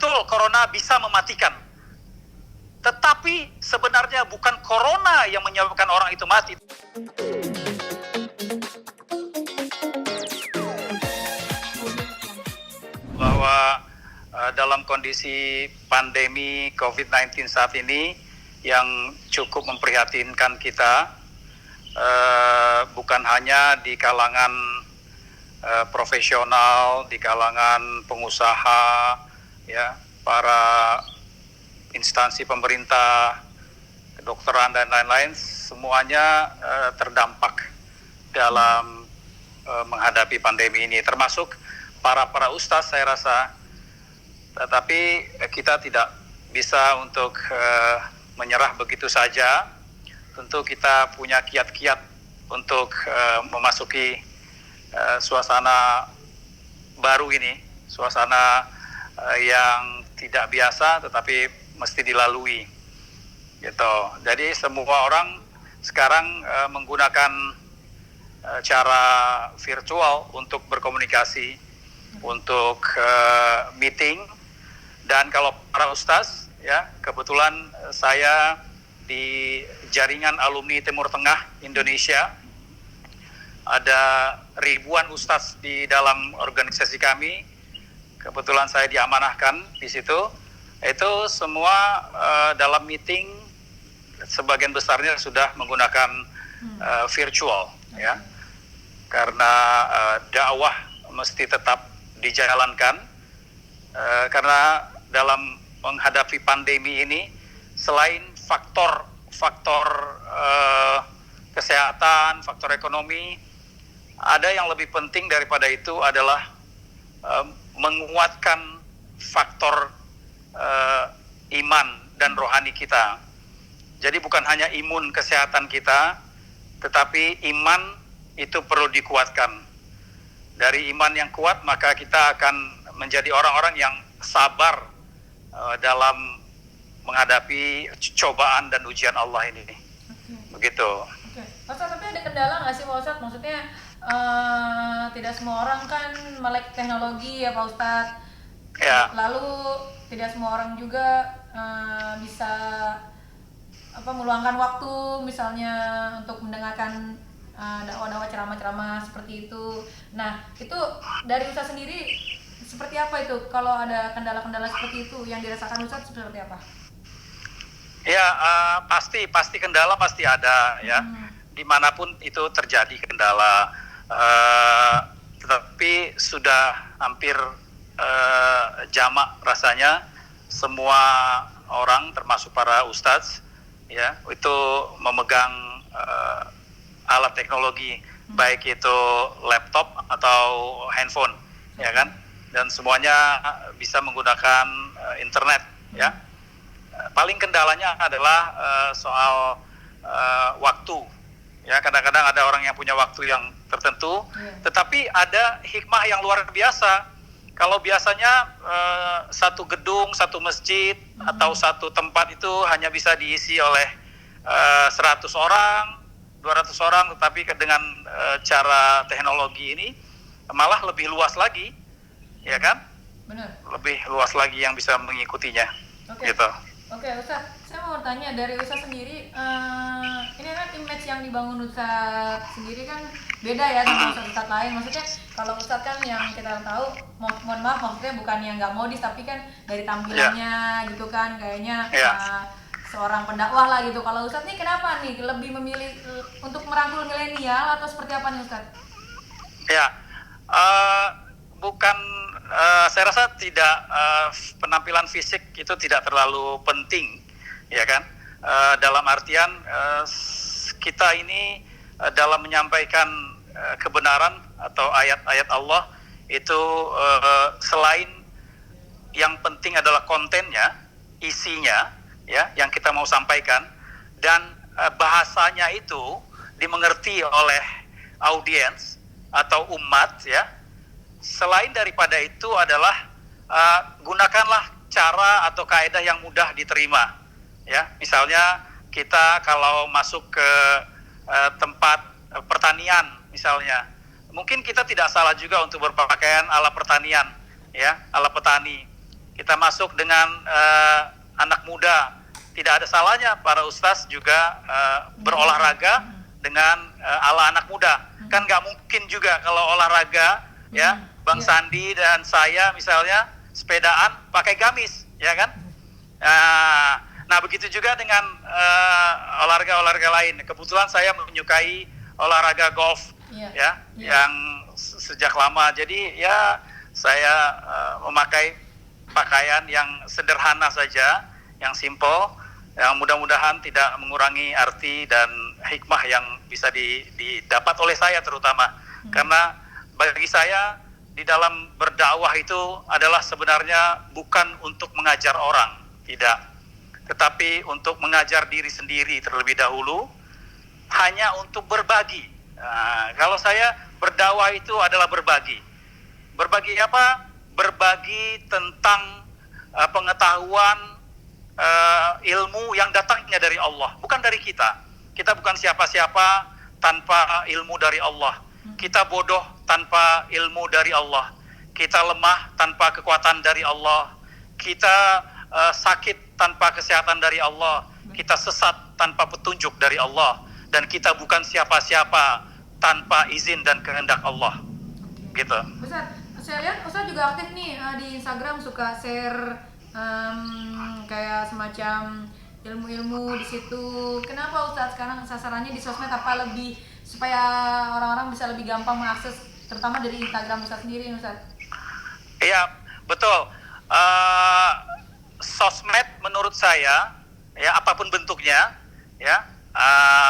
betul corona bisa mematikan. Tetapi sebenarnya bukan corona yang menyebabkan orang itu mati. Bahwa dalam kondisi pandemi COVID-19 saat ini yang cukup memprihatinkan kita, bukan hanya di kalangan profesional, di kalangan pengusaha, ya, para instansi pemerintah, kedokteran dan lain-lain, semuanya terdampak dalam menghadapi pandemi ini, termasuk para ustadz saya rasa. Tetapi kita tidak bisa untuk menyerah begitu saja. Tentu kita punya kiat-kiat untuk memasuki suasana baru ini, suasana yang tidak biasa tetapi mesti dilalui, gitu. Jadi semua orang sekarang menggunakan cara virtual untuk berkomunikasi, untuk meeting. Dan kalau para ustaz, ya, kebetulan saya di jaringan alumni Timur Tengah Indonesia, ada ribuan ustaz di dalam organisasi kami. Kebetulan saya diamanahkan di situ. Itu semua dalam meeting sebagian besarnya sudah menggunakan virtual, ya, karena dakwah mesti tetap dijalankan, karena dalam menghadapi pandemi ini selain faktor kesehatan, faktor ekonomi, ada yang lebih penting daripada itu adalah menguatkan faktor iman dan rohani kita. Jadi bukan hanya imun kesehatan kita, tetapi iman itu perlu dikuatkan. Dari iman yang kuat maka kita akan menjadi orang-orang yang sabar dalam menghadapi cobaan dan ujian Allah ini. Begitu. Pak Ustadz, tapi ada kendala nggak sih Pak Ustadz? Maksudnya tidak semua orang kan melek teknologi ya Pak Ustadz. Ya. Lalu tidak semua orang juga bisa meluangkan waktu misalnya untuk mendengarkan dakwah-dakwah ceramah-ceramah seperti itu. Nah, itu dari Ustadz sendiri seperti apa itu? Kalau ada kendala-kendala seperti itu yang dirasakan Ustadz seperti apa? Ya, pasti kendala pasti ada, ya. Dimanapun itu terjadi kendala, tetapi sudah hampir jamak rasanya semua orang termasuk para ustadz, ya, itu memegang alat teknologi, baik itu laptop atau handphone, ya kan, dan semuanya bisa menggunakan internet, ya. Paling kendalanya adalah soal waktu, ya. Kadang-kadang ada orang yang punya waktu yang tertentu, tetapi ada hikmah yang luar biasa. Kalau biasanya satu gedung, satu masjid atau satu tempat itu hanya bisa diisi oleh 100 orang, 200 orang, tetapi dengan cara teknologi ini malah lebih luas lagi, ya kan? Benar. Lebih luas lagi yang bisa mengikutinya. Gitu. Oke, Ustadz, saya mau bertanya dari Ustadz sendiri, ini kan image yang dibangun Ustadz sendiri kan beda ya sama Ustadz lain. Maksudnya kalau Ustadz kan yang kita tahu, mohon maaf, maksudnya bukan yang nggak modis, tapi kan dari tampilannya gitu kan, kayaknya seorang pendakwah lah gitu. Kalau Ustadz nih kenapa nih lebih memilih untuk merangkul milenial atau seperti apa nih Ustadz? Ya, bukan, saya rasa tidak, penampilan fisik itu tidak terlalu penting, ya kan. Dalam artian kita ini dalam menyampaikan kebenaran atau ayat-ayat Allah itu selain yang penting adalah kontennya, isinya, ya, yang kita mau sampaikan, dan bahasanya itu dimengerti oleh audiens atau umat, ya. Selain daripada itu adalah gunakanlah cara atau kaidah yang mudah diterima, ya. Misalnya kita kalau masuk ke tempat pertanian misalnya, mungkin kita tidak salah juga untuk berpakaian ala pertanian, ya, ala petani. kita masuk dengan anak muda. Tidak ada salahnya para ustaz juga berolahraga dengan ala anak muda. Kan nggak mungkin juga kalau olahraga ya Bang Sandi dan saya misalnya sepedaan pakai gamis, ya kan? Nah begitu juga dengan olahraga-olahraga lain. Kebetulan saya menyukai olahraga golf, yang sejak lama. Jadi ya saya memakai pakaian yang sederhana saja, yang simple, yang mudah-mudahan tidak mengurangi arti dan hikmah yang bisa didapat oleh saya terutama. Karena bagi saya di dalam berdakwah itu adalah sebenarnya bukan untuk mengajar orang, tidak, tetapi untuk mengajar diri sendiri terlebih dahulu, hanya untuk berbagi. Kalau saya berdakwah itu adalah berbagi. Berbagi apa? Berbagi tentang pengetahuan, ilmu yang datangnya dari Allah, bukan dari kita. Kita bukan siapa-siapa tanpa ilmu dari Allah. Kita bodoh tanpa ilmu dari Allah. Kita lemah tanpa kekuatan dari Allah. Kita sakit tanpa kesehatan dari Allah. Kita sesat tanpa petunjuk dari Allah. Dan kita bukan siapa-siapa tanpa izin dan kehendak Allah. Gitu. Ustaz, saya lihat Ustaz juga aktif nih di Instagram, suka share kayak semacam ilmu-ilmu di situ. Kenapa Ustaz sekarang sasarannya di sosmed, apa lebih supaya orang-orang bisa lebih gampang mengakses, terutama dari Instagram Ustaz sendiri, Ustaz? Iya, betul. Sosmed menurut saya, ya apapun bentuknya, ya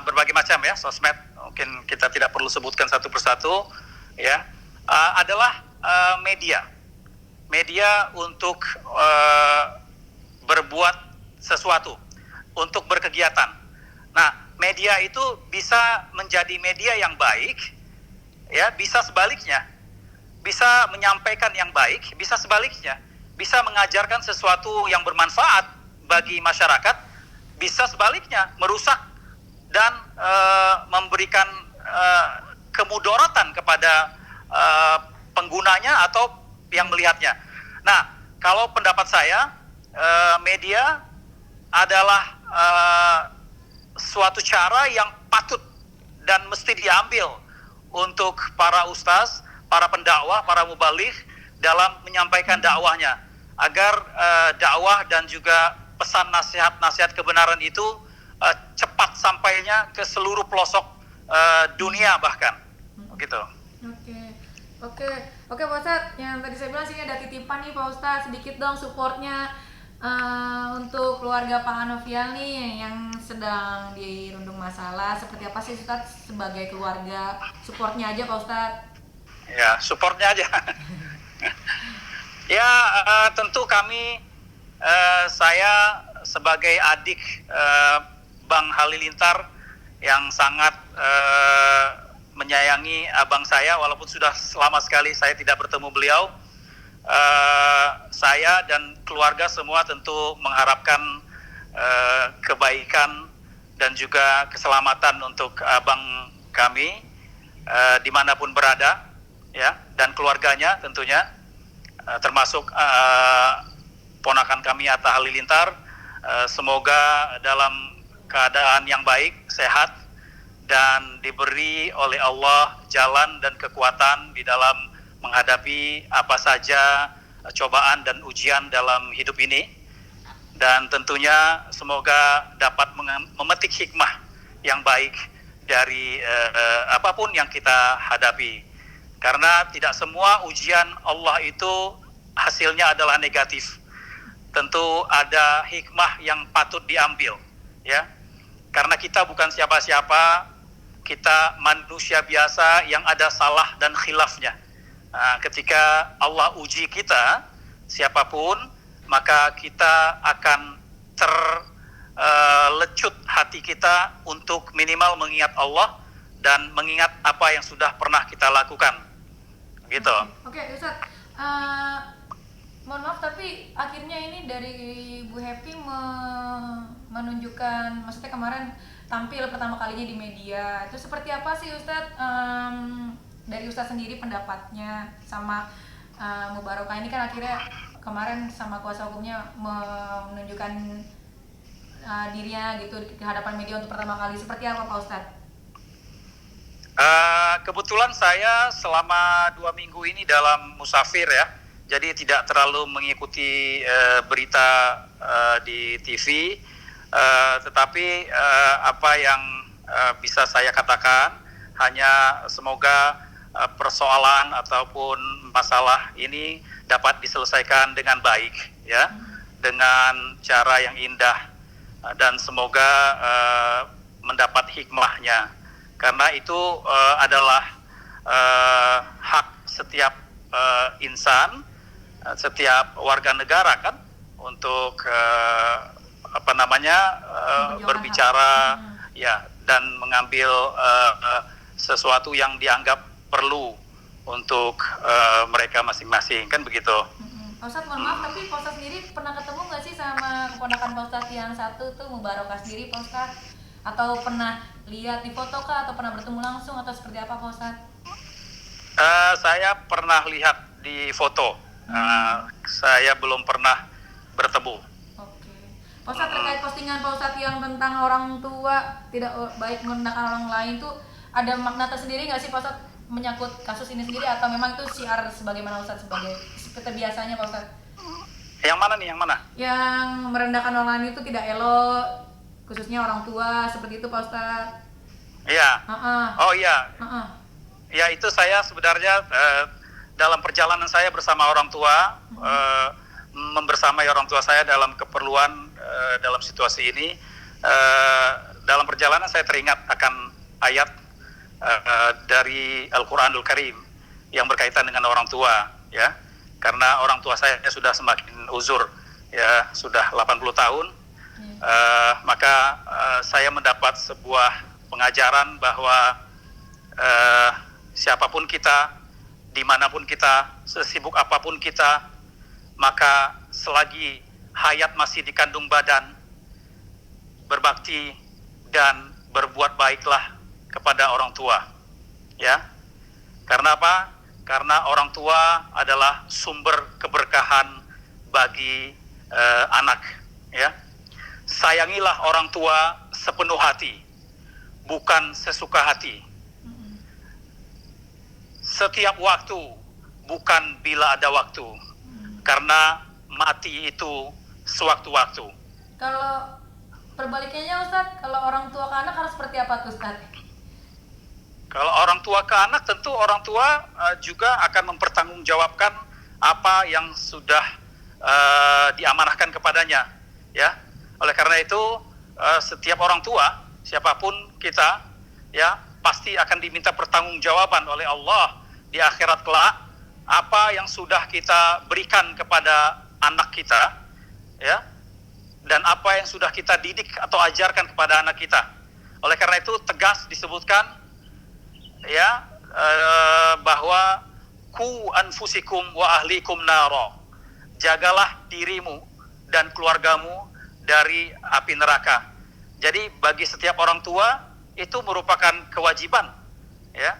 berbagai macam ya sosmed. Mungkin kita tidak perlu sebutkan satu persatu, ya adalah media untuk berbuat sesuatu, untuk berkegiatan. Nah, media itu bisa menjadi media yang baik, ya, bisa sebaliknya, bisa menyampaikan yang baik, bisa sebaliknya, bisa mengajarkan sesuatu yang bermanfaat bagi masyarakat, bisa sebaliknya merusak dan memberikan kemudaratan kepada penggunanya atau yang melihatnya. Nah, kalau pendapat saya, media adalah suatu cara yang patut dan mesti diambil untuk para ustaz, para pendakwah, para mubaligh dalam menyampaikan dakwahnya, agar dakwah dan juga pesan nasihat-nasihat kebenaran itu cepat sampainya ke seluruh pelosok dunia bahkan, gitu. Oke Pak Ustadz, yang tadi saya bilang sini ada titipan nih Pak Ustadz, sedikit dong supportnya untuk keluarga Pak Hanofial nih yang sedang dirundung masalah. Seperti apa sih Ustadz sebagai keluarga, supportnya aja Pak Ustadz? Ya, supportnya aja. Ya, tentu kami, saya sebagai adik Bang Halilintar yang sangat menyayangi abang saya, walaupun sudah lama sekali saya tidak bertemu beliau. Saya dan keluarga semua tentu mengharapkan kebaikan dan juga keselamatan untuk abang kami dimanapun berada, ya, dan keluarganya tentunya, termasuk ponakan kami Atta Halilintar. Semoga dalam keadaan yang baik, sehat, dan diberi oleh Allah jalan dan kekuatan di dalam menghadapi apa saja cobaan dan ujian dalam hidup ini. Dan tentunya semoga dapat memetik hikmah yang baik dari apapun yang kita hadapi. Karena tidak semua ujian Allah itu hasilnya adalah negatif. Tentu ada hikmah yang patut diambil, ya. Karena kita bukan siapa-siapa, kita manusia biasa yang ada salah dan khilafnya. Ketika Allah uji kita, siapapun, maka kita akan terlecut hati kita untuk minimal mengingat Allah dan mengingat apa yang sudah pernah kita lakukan, gitu. Oke, Ustaz, mohon maaf tapi akhirnya ini dari Bu Happy menunjukkan, maksudnya kemarin tampil pertama kalinya di media, itu seperti apa sih Ustaz? Dari Ustaz sendiri pendapatnya sama Mubarokah ini kan akhirnya kemarin sama kuasa hukumnya menunjukkan dirinya gitu di hadapan media untuk pertama kali. Seperti apa Pak Ustadz? Kebetulan saya selama 2 minggu ini dalam musafir ya, jadi tidak terlalu mengikuti berita di TV, tetapi apa yang bisa saya katakan hanya semoga persoalan ataupun masalah ini dapat diselesaikan dengan baik ya, dengan cara yang indah, dan semoga mendapat hikmahnya, karena itu adalah hak setiap insan, setiap warga negara kan, untuk berbicara ya, dan mengambil sesuatu yang dianggap perlu untuk mereka masing-masing, kan begitu. Pak Ustadz, mohon maaf, tapi Pak Ustadz sendiri pernah ketemu nggak sih sama keponakan Pak Ustadz yang satu tuh, Mubarokah sendiri Pak Ustadz? Atau pernah lihat di foto kah, atau pernah bertemu langsung, atau seperti apa Pak Ustadz? Saya pernah lihat di foto, saya belum pernah bertemu. Oke. Pak Ustadz, terkait postingan Pak Ustadz yang tentang orang tua tidak baik merendahkan orang lain tuh, ada makna tersendiri nggak sih Pak Ustadz menyangkut kasus ini sendiri, atau memang itu syiar sebagaimana Ustadz sebagai seperti biasanya Pak Ustadz? Yang mana nih, yang mana? Yang merendahkan orang lain itu tidak elok, khususnya orang tua, seperti itu Pak Ustadz. Iya. Oh iya. Ya, itu saya sebenarnya dalam perjalanan saya bersama orang tua, membersamai orang tua saya dalam keperluan dalam situasi ini, dalam perjalanan saya teringat akan ayat dari Al-Quranul Karim yang berkaitan dengan orang tua ya, karena orang tua saya sudah semakin uzur ya, sudah 80 tahun. Maka saya mendapat sebuah pengajaran bahwa siapapun kita, dimanapun kita, sesibuk apapun kita, maka selagi hayat masih dikandung badan, berbakti dan berbuat baiklah kepada orang tua ya. Karena apa? Karena orang tua adalah sumber keberkahan bagi anak ya. Sayangilah orang tua sepenuh hati, bukan sesuka hati. Setiap waktu, bukan bila ada waktu. Karena mati itu sewaktu-waktu. Kalau perbaliknya Ustadz, kalau orang tua ke anak harus seperti apa tuh Ustadz? Kalau orang tua ke anak, tentu orang tua juga akan mempertanggungjawabkan apa yang sudah diamanahkan kepadanya ya. Oleh karena itu setiap orang tua, siapapun kita ya, pasti akan diminta pertanggungjawaban oleh Allah di akhirat kelak, apa yang sudah kita berikan kepada anak kita ya, dan apa yang sudah kita didik atau ajarkan kepada anak kita. Oleh karena itu tegas disebutkan ya, bahwa ku anfusikum wa ahlikum naro, jagalah dirimu dan keluargamu dari api neraka. Jadi bagi setiap orang tua itu merupakan kewajiban ya,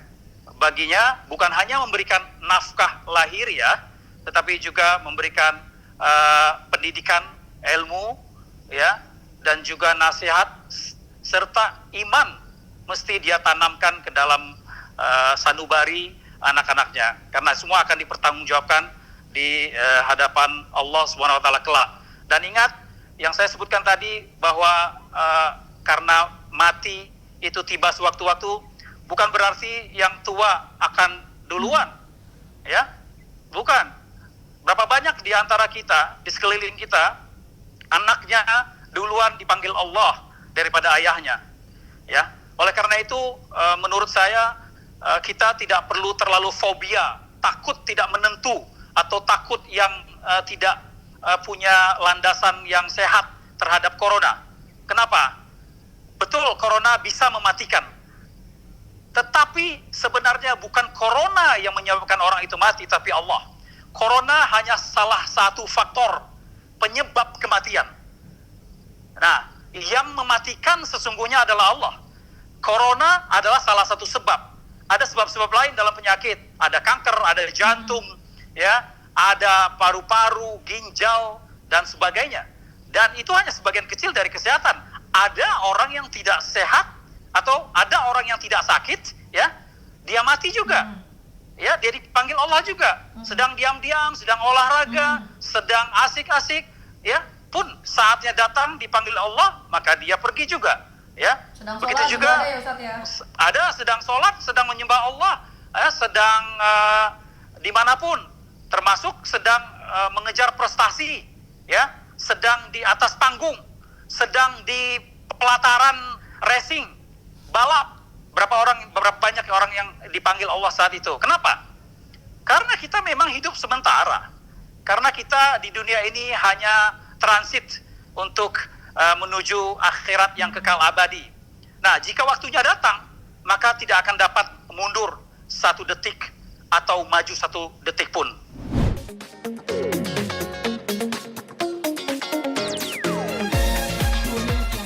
baginya bukan hanya memberikan nafkah lahiriah, tetapi juga memberikan pendidikan, ilmu ya, dan juga nasihat serta iman mesti dia tanamkan ke dalam sanubari anak-anaknya, karena semua akan dipertanggungjawabkan di hadapan Allah Subhanahu wa taala kelak. Dan ingat yang saya sebutkan tadi, bahwa karena mati itu tiba sewaktu-waktu, bukan berarti yang tua akan duluan ya, bukan. Berapa banyak di antara kita, di sekeliling kita, anaknya duluan dipanggil Allah daripada ayahnya ya. Oleh karena itu menurut saya kita tidak perlu terlalu fobia, takut tidak menentu, atau takut yang tidak punya landasan yang sehat terhadap corona. Kenapa? Betul, corona bisa mematikan, tetapi sebenarnya bukan corona yang menyebabkan orang itu mati, tapi Allah. Corona hanya salah satu faktor penyebab kematian. Nah, yang mematikan sesungguhnya adalah Allah. Corona adalah salah satu sebab. Ada sebab-sebab lain dalam penyakit. Ada kanker, ada jantung, ya, ada paru-paru, ginjal, dan sebagainya. Dan itu hanya sebagian kecil dari kesehatan. Ada orang yang tidak sehat atau ada orang yang tidak sakit, ya, dia mati juga. Ya, dia dipanggil Allah juga. Sedang diam-diam, sedang olahraga, sedang asik-asik, ya, pun saatnya datang dipanggil Allah, maka dia pergi juga. Ya, Sedang begitu sholat juga ada ya Ustaz ya. ada sedang sholat, sedang menyembah Allah, sedang dimanapun, termasuk sedang mengejar prestasi, ya, sedang di atas panggung, sedang di pelataran racing, balap. Berapa banyak orang yang dipanggil Allah saat itu? Kenapa? Karena kita memang hidup sementara. Karena kita di dunia ini hanya transit untuk menuju akhirat yang kekal abadi. Nah, jika waktunya datang, maka tidak akan dapat mundur 1 detik atau maju 1 detik pun.